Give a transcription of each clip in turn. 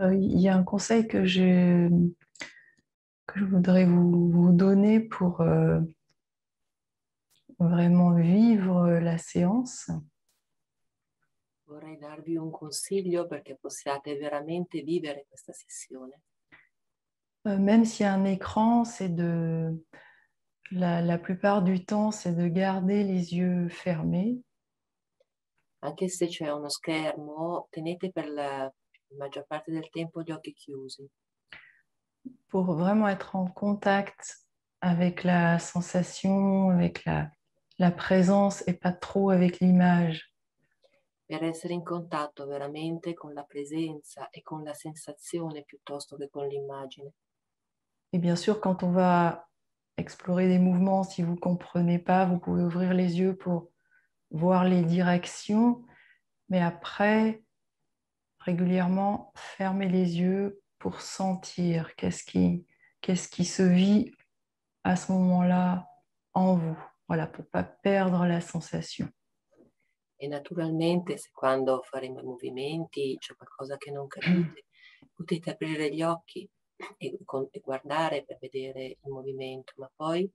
Il y a un conseil que je voudrais vous donner pour vraiment vivre la séance. Vorrei darvi un consiglio perché possiate veramente vivere questa sessione. Même s'il y a un écran, la plupart du temps, c'est de garder les yeux fermés Anche se c'è uno schermo, tenete per la maggior parte del tempo gli occhi chiusi pour vraiment être en contact avec la sensation, avec la présence et pas trop avec l'image. per essere in contatto veramente con la presenza e con la sensazione piuttosto che con l'immagine. Et bien sûr, quand on va explorer des mouvements, si vous ne comprenez pas, vous pouvez ouvrir les yeux pour voir les directions, mais après, régulièrement, fermer les yeux pour sentir qu'est-ce qui se vit à ce moment-là en vous. Voilà, pour ne pas perdre la sensation. E naturalmente se quando faremo i movimenti c'è qualcosa che non capite, potete aprire gli occhi e guardare per vedere il movimento, ma poi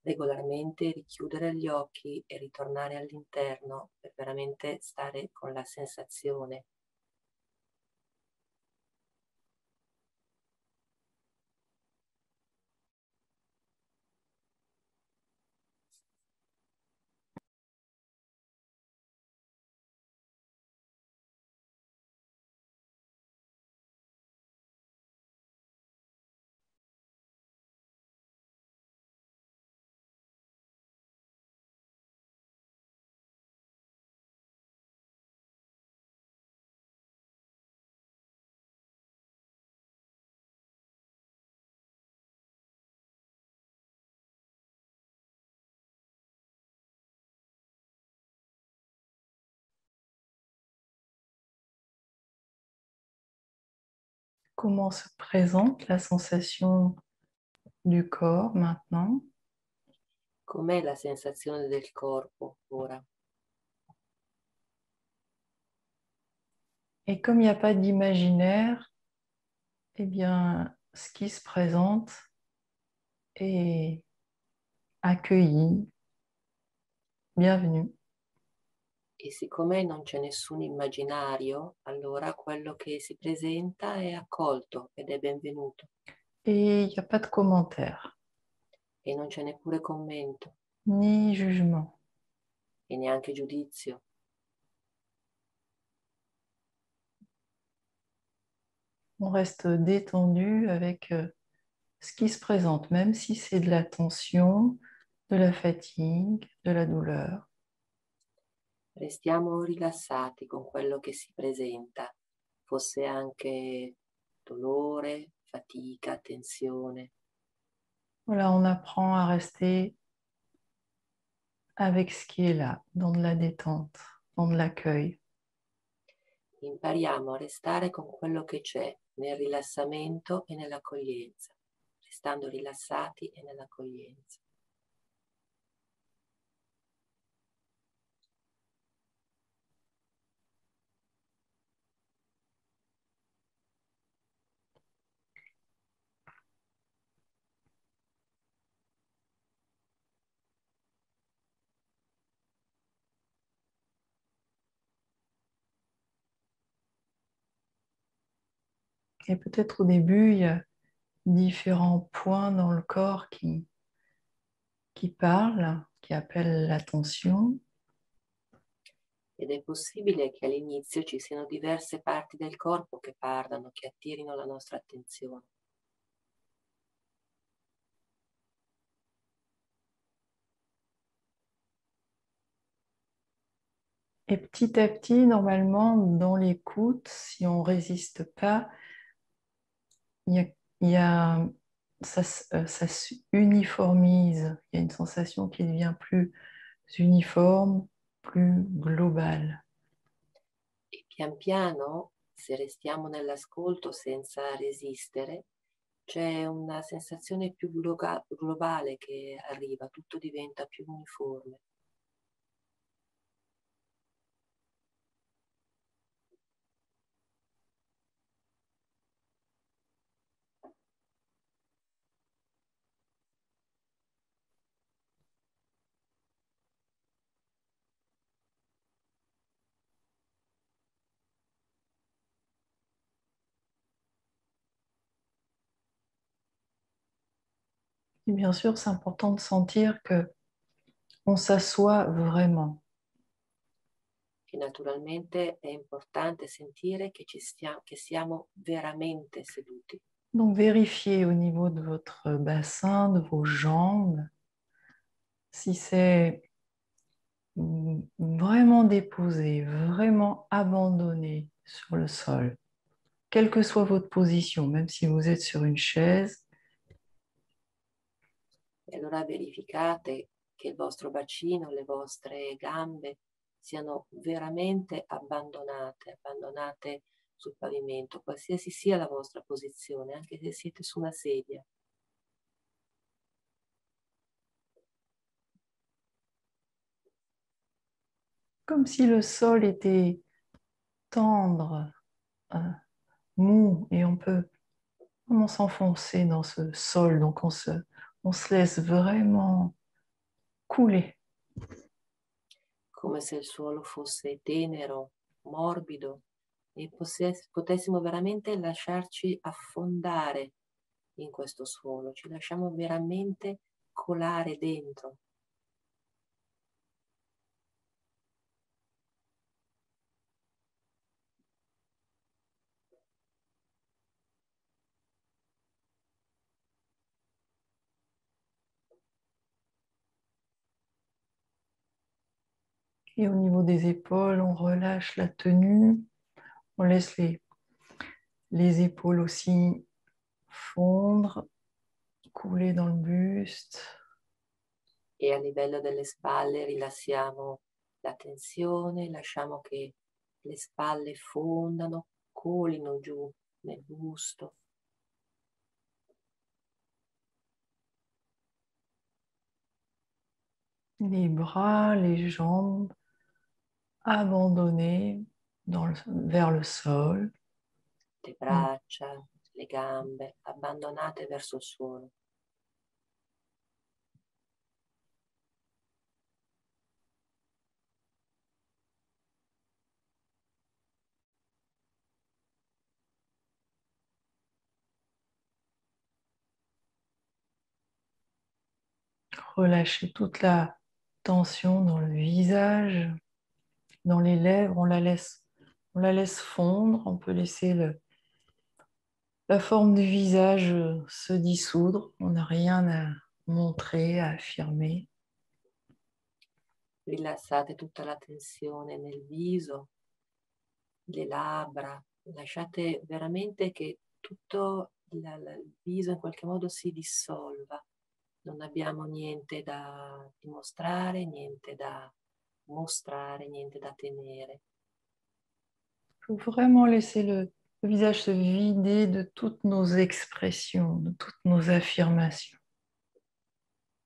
regolarmente richiudere gli occhi e ritornare all'interno per veramente stare con la sensazione. Comment se présente la sensation du corps maintenant? Com'è la sensazione del corpo ora? Et comme il n'y a pas d'imaginaire, eh bien, ce qui se présente est accueilli, bienvenue. E siccome non c'è nessun immaginario, allora quello che si presenta è accolto ed è benvenuto Et il n'y a pas de commentaire, e non c'è neppure commento ni jugement. e neanche giudizio. On reste détendu avec ce qui se présente, même si c'est de la tension, de la fatigue, de la douleur. Restiamo rilassati con quello che si presenta, fosse anche dolore, fatica, tensione. Voilà, on apprend à rester avec ce qui est là, dans de la détente, dans de l'accueil. Impariamo a restare con quello che c'è nel rilassamento e nell'accoglienza, restando rilassati e nell'accoglienza. Et peut-être au début, il y a différents points dans le corps qui parlent, qui appellent l'attention. Ed è possibile che all'inizio ci siano diverse parti del corpo che parlano, che attirino la nostra attenzione. Et petit à petit, normalement, dans l'écoute, si on ne résiste pas, il y a, il y a- ça uniformise. Il y a une sensation qui devient plus uniforme, plus globale. E pian piano, se restiamo nell'ascolto senza resistere, c'è una sensazione più globale che arriva, tutto diventa più uniforme. Et bien sûr, c'est important de sentir que on s'assoit vraiment. E naturalmente è importante sentire che, che siamo veramente seduti. Donc vérifiez au niveau de votre bassin, de vos jambes, si c'est vraiment déposé, vraiment abandonné sur le sol, quelle que soit votre position, même si vous êtes sur une chaise. E allora verificate che il vostro bacino, le vostre gambe siano veramente abbandonate sul pavimento, qualsiasi sia la vostra posizione, anche se siete su una sedia. Comme si le sol était tendre, euh, mou, et on peut vraiment s'enfoncer dans ce sol. Donc on se laisse vraiment couler. Come se il suolo fosse tenero, morbido e potessimo veramente lasciarci affondare in questo suolo, ci lasciamo veramente colare dentro. Et au niveau des épaules, on relâche la tenue, on laisse les épaules aussi fondre, couler dans le buste. E a livello delle spalle rilassiamo la tensione, lasciamo che le spalle fondano, colino giù nel busto. Les bras, les jambes abandonnés vers le sol. Le braccia, le gambe abbandonate verso il suolo. Relâchez toute la tension dans le visage, dans les lèvres. On la laisse fondre. On peut laisser la forme du visage se dissoudre. On n'a rien à montrer, à affirmer. Rilassate tutta la tensione nel viso, le labbra, lasciate veramente che tutto il viso in qualche modo si dissolva. Non abbiamo niente da dimostrare, niente da mostrare, niente da tenere. Il faut vraiment laisser le visage se vider de toutes nos expressions, de toutes nos affirmations.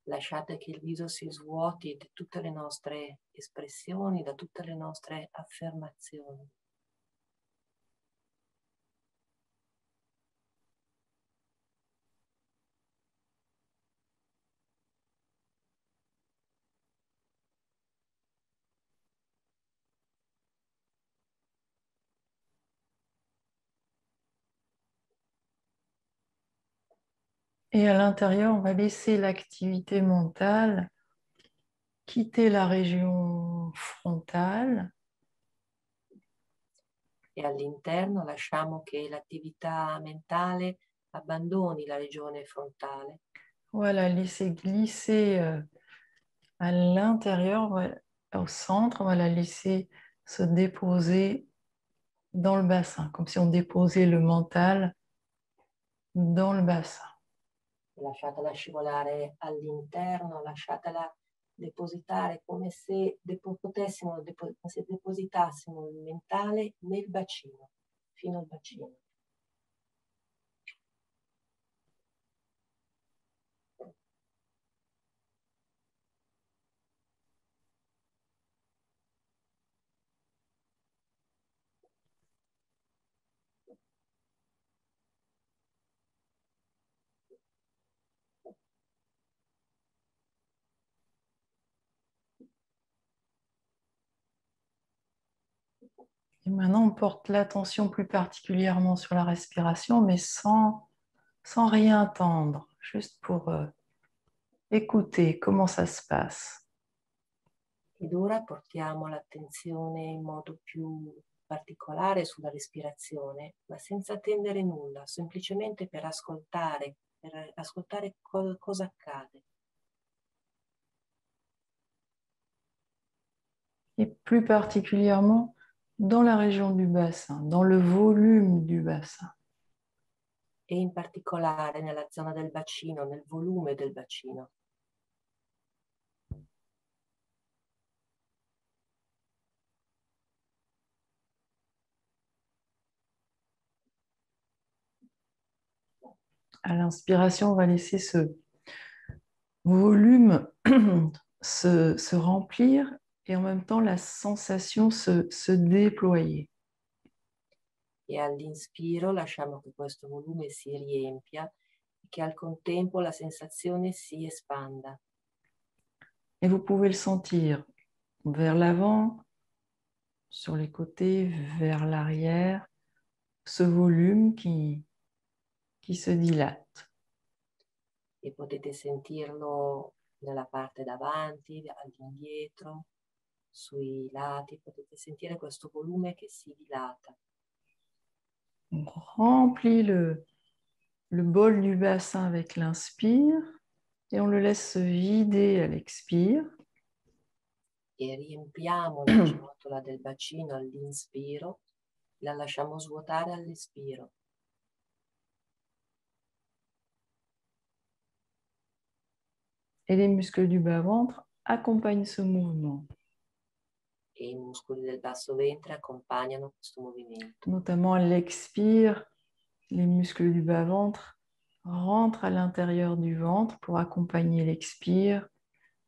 Lasciate che il viso si svuoti di tutte le nostre espressioni, da tutte le nostre affermazioni. Et à l'intérieur, on va laisser l'activité mentale quitter la région frontale. E all'interno lasciamo che l'attività mentale abbandoni la regione frontale. Voilà, laisser glisser à l'intérieur, au centre, on va la laisser se déposer dans le bassin, comme si on déposait le mental dans le bassin. Lasciatela scivolare all'interno, lasciatela depositare come se come se depositassimo il mentale nel bacino, fino al bacino. Et maintenant, on porte l'attention plus particulièrement sur la respiration, mais sans rien tendre, juste pour écoutez comment ça se passe. Ed ora portiamo l'attenzione in modo più particolare sulla respirazione, ma senza attendere nulla, semplicemente per ascoltare cosa accade. Et plus particulièrement dans la région du bassin, dans le volume du bassin. E in particolare nella zona del bacino, nel volume del bacino. À l'inspiration, on va laisser ce volume se remplir et en même temps la sensation se déployer. E all'inspiro lasciamo che questo volume si riempia e che al contempo la sensazione si espanda. Et vous pouvez le sentir vers l'avant, sur les côtés, vers l'arrière, ce volume qui se dilate. E potete sentirlo nella parte davanti, all'indietro, sui lati, potete sentire questo volume che si dilata. On remplit le bol du bassin avec l'inspire et on le laisse se vider à l'expire. E riempiamo la ciotola del bacino all'inspiro, la lasciamo svuotare all'espiro. Et les muscles du bas-ventre accompagnent ce mouvement. E i muscoli del basso ventre accompagnano questo movimento. Notamment à l'expire, les muscles du bas-ventre rentrent à l'intérieur du ventre pour accompagner l'expire,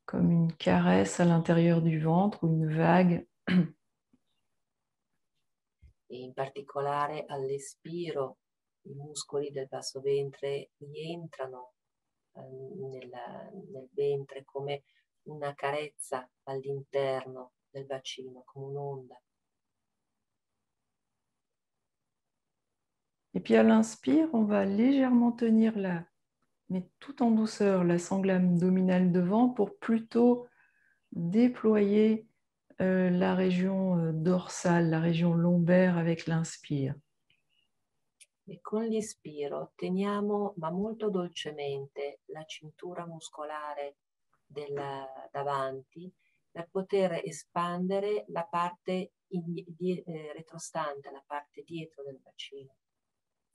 comme une caresse à l'intérieur du ventre ou une vague. E in particolare all'espiro i muscoli del basso ventre rientrano nel ventre come una carezza all'interno del bacino, come un'onda. Et puis à l'inspire, on va légèrement tenir là, mais tout en douceur, la sangle abdominale devant pour plutôt déployer la région dorsale, la région lombaire avec l'inspire. E con l'ispiro teniamo, ma molto dolcemente, la cintura muscolare davanti per poter espandere la parte retrostante, la parte dietro del bacino,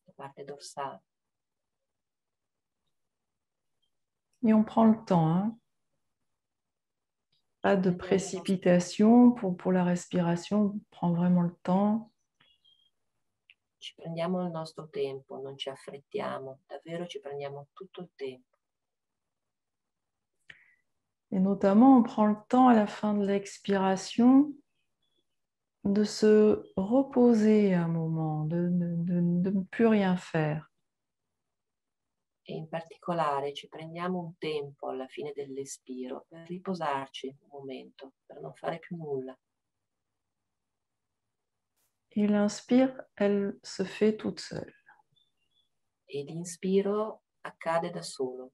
la parte dorsale. Et on prend le temps, hein. Pas de précipitation pour la respiration, on prend vraiment le temps. Ci prendiamo il nostro tempo, non ci affrettiamo, davvero ci prendiamo tutto il tempo. Et notamment, on prend le temps à la fin de l'expiration de se reposer un moment, de ne plus rien faire. E in particolare ci prendiamo un tempo alla fine dell'espiro per riposarci un momento, per non fare più nulla. Et l'inspire, elle se fait toute seule. E l'inspiro accade da solo.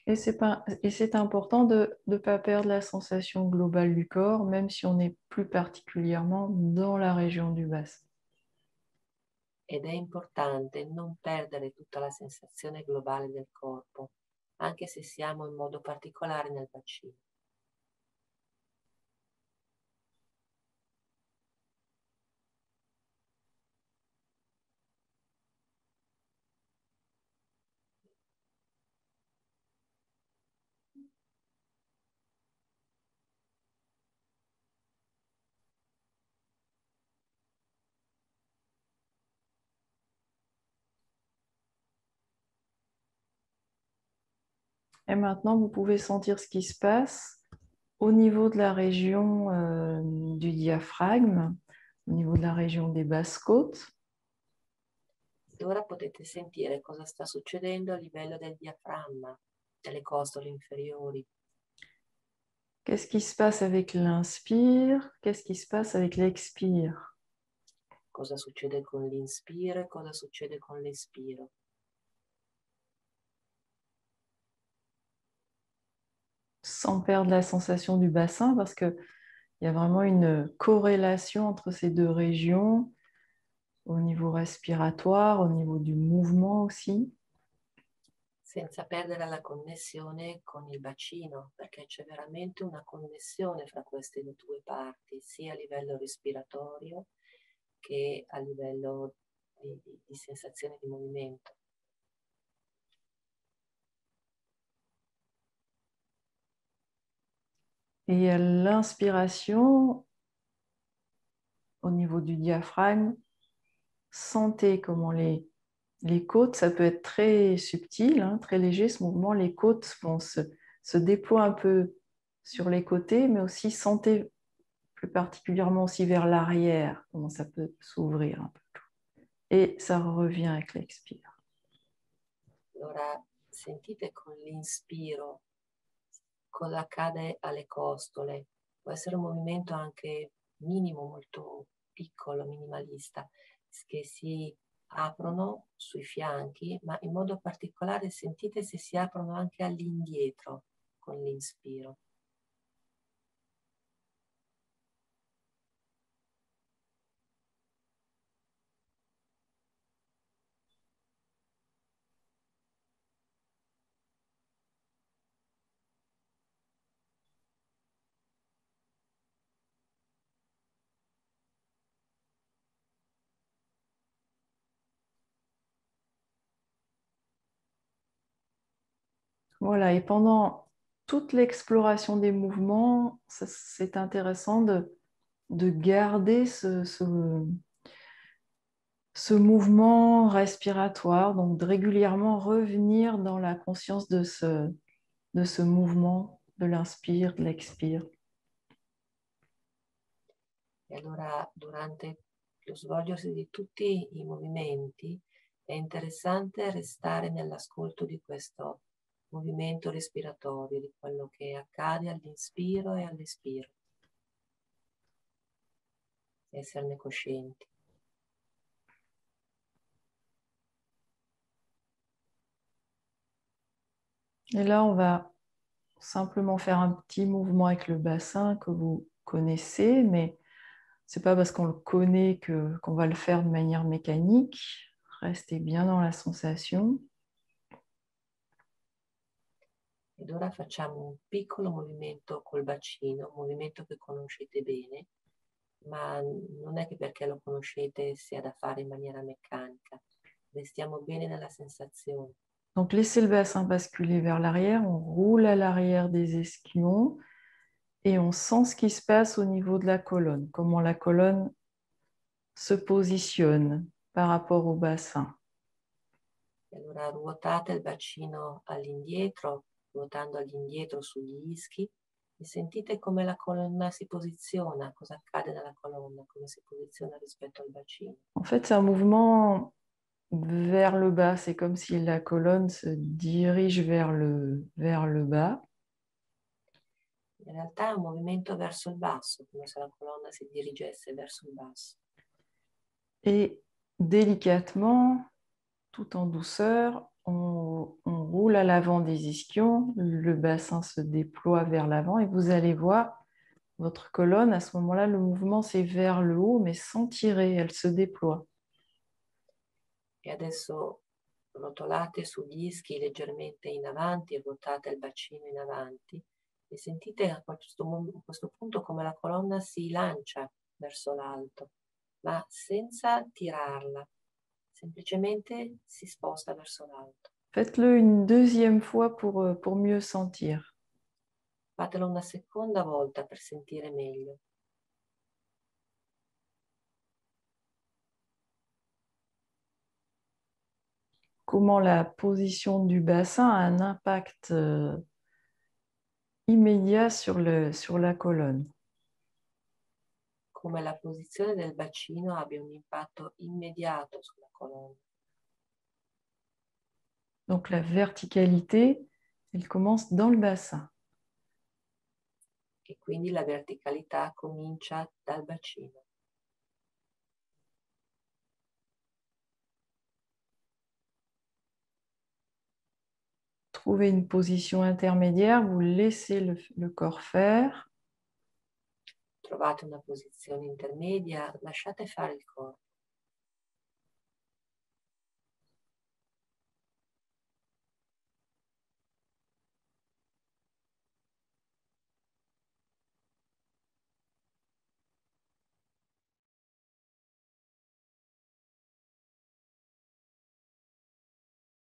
Et c'est important de ne pas perdre la sensation globale du corps, même si on est plus particulièrement dans la région du bassin. Ed è importante non perdere tutta la sensazione globale del corpo, anche se siamo in modo particolare nel bacino. Et maintenant, vous pouvez sentir ce qui se passe au niveau de la région du diaphragme, au niveau de la région des basses côtes. E ora potete sentire cosa sta succedendo a livello del diaframma, delle costole inferiori. Qu'est-ce qui se passe avec l'inspire? Qu'est-ce qui se passe avec l'expire? Cosa succede con l'inspiro e cosa succede con l'espiro. Sans perdre la sensation du bassin, parce qu'il y a vraiment une corrélation entre ces deux régions, au niveau respiratoire, au niveau du mouvement aussi. Senza perdere la connessione con il bacino, perché c'è veramente una connessione fra queste due parti, sia a livello respiratorio che a livello di sensazione di movimento. Et à l'inspiration, au niveau du diaphragme, sentez comment les côtes, ça peut être très subtil, hein, très léger ce mouvement, les côtes vont se déploient un peu sur les côtés, mais aussi sentez plus particulièrement aussi vers l'arrière, comment ça peut s'ouvrir un peu. Et ça revient avec l'expire. Allora sentite con l'inspiro cosa accade alle costole. Può essere un movimento anche minimo, molto piccolo, minimalista, che si aprono sui fianchi, ma in modo particolare sentite se si aprono anche all'indietro con l'inspiro. Voilà, et pendant toute l'exploration des mouvements, c'est intéressant de garder ce mouvement respiratoire, donc de régulièrement revenir dans la conscience de ce mouvement, de l'inspire, de l'expire. E allora durante lo svolgersi di tutti i movimenti è interessante restare nell'ascolto di questo movimento respiratorio, di quello che accade all'inspiro e all'espiro. Esserne coscienti. Et là, on va simplement faire un petit mouvement avec le bassin que vous connaissez, mais c'est pas parce qu'on le connaît qu'on va le faire de manière mécanique. Restez bien dans la sensation. Ed ora facciamo un piccolo movimento col bacino, un movimento che conoscete bene, ma non è che perché lo conoscete sia da fare in maniera meccanica. Restiamo bene nella sensazione. Donc, laissez le bassin basculer vers l'arrière. On roule à l'arrière des ischions et on sent ce qui se passe au niveau de la colonne, comment la colonne se positionne par rapport au bassin. E allora ruotate il bacino all'indietro, ruotando all'indietro sugli ischi e sentite come la colonna si posiziona, cosa accade nella colonna, come si posiziona rispetto al bacino. En fait, c'est un mouvement vers le bas. C'est comme si la colonne se dirige vers le bas. In realtà è un movimento verso il basso, come se la colonna si dirigesse verso il basso. Et délicatement, tout en douceur, on roule à l'avant des ischions, le bassin se déploie vers l'avant et vous allez voir votre colonne, à ce moment-là, le mouvement c'est vers le haut, mais sans tirer, elle se déploie. E adesso rotolate sugli ischi leggermente in avanti e ruotate il bacino in avanti e sentite a questo punto come la colonna si lancia verso l'alto, ma senza tirarla, semplicemente si sposta verso l'alto. Faites-le une deuxième fois pour mieux sentir. Fatelo una seconda volta per sentire meglio. Comment la position du bassin a un impact immédiat sur la colonne. Come la posizione del bacino abbia un impatto immediato sulla colonna. Donc la verticalité, elle commence dans le bassin. E quindi la verticalità comincia dal bacino. Trouvez une position intermédiaire, vous laissez le corps faire. Trovate una posizione intermedia, lasciate fare il corpo.